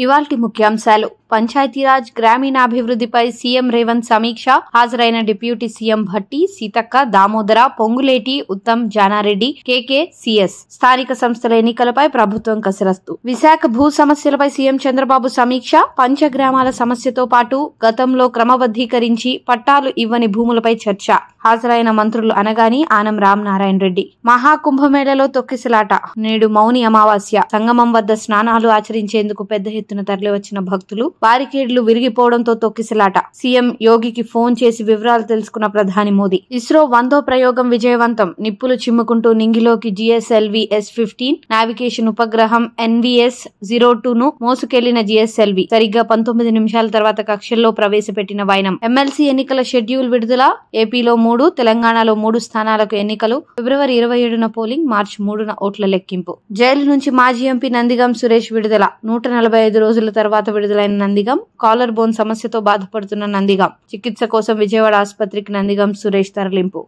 ఇవాల్టి ముఖ్యాంశాలు. పంచాయతీరాజ్ గ్రామీణాభివృద్ధిపై సీఎం రేవంత్ సమీక్ష. హాజరైన డిప్యూటీ సీఎం భట్టి, సీతక్క, దామోదర, పొంగులేటి, ఉత్తమ్, జానారెడ్డి, కేకే, సిఎస్. స్థానిక సంస్థల ఎన్నికలపై ప్రభుత్వం కసరత్తు. విశాఖ భూ సమస్యలపై సీఎం చంద్రబాబు సమీక్ష. పంచగ్రామాల సమస్యతో పాటు గతంలో క్రమబద్దీకరించి పట్టాలు ఇవ్వని భూములపై చర్చ. హాజరైన మంత్రులు అనగాని ఆనం రామనారాయణ రెడ్డి. మహాకుంభమేళలో తొక్కిసలాట. నేడు మౌని అమావాస్య. సంగమం వద్ద స్నానాలు ఆచరించేందుకు పెద్ద ఎత్తున తరలివచ్చిన భక్తులు. బారికేడ్లు విరిగిపోవడంతో తొక్కిసలాట. సీఎం యోగికి ఫోన్ చేసి వివరాలు తెలుసుకున్న ప్రధాని మోదీ. ఇస్రో 100వ ప్రయోగం విజయవంతం. నిప్పులు చిమ్ముకుంటూ నింగిలోకి జిఎస్ఎల్వి S-15 నావిగేషన్ ఉపగ్రహం NVS-02ను మోసుకెళ్లిన జిఎస్ఎల్వి సరిగ్గా 19 నిమిషాల తర్వాత కక్షల్లో ప్రవేశపెట్టిన వైనం. ఎమ్మెల్సీ ఎన్నికల షెడ్యూల్ విడుదల. ఏపీలో 3, తెలంగాణలో 3 స్థానాలకు ఎన్నికలు. ఫిబ్రవరి 27న పోలింగ్, మార్చి 3న ఓట్ల లెక్కింపు. జైలు నుంచి మాజీ ఎంపీ నందిగం సురేష్ విడుదల. 145 రోజుల తర్వాత విడుదలైన నందిగం. కాలర్ బోన్ సమస్యతో బాధపడుతున్న నందిగం. చికిత్స కోసం విజయవాడ ఆసుపత్రికి నందిగం సురేష్ తరలింపు.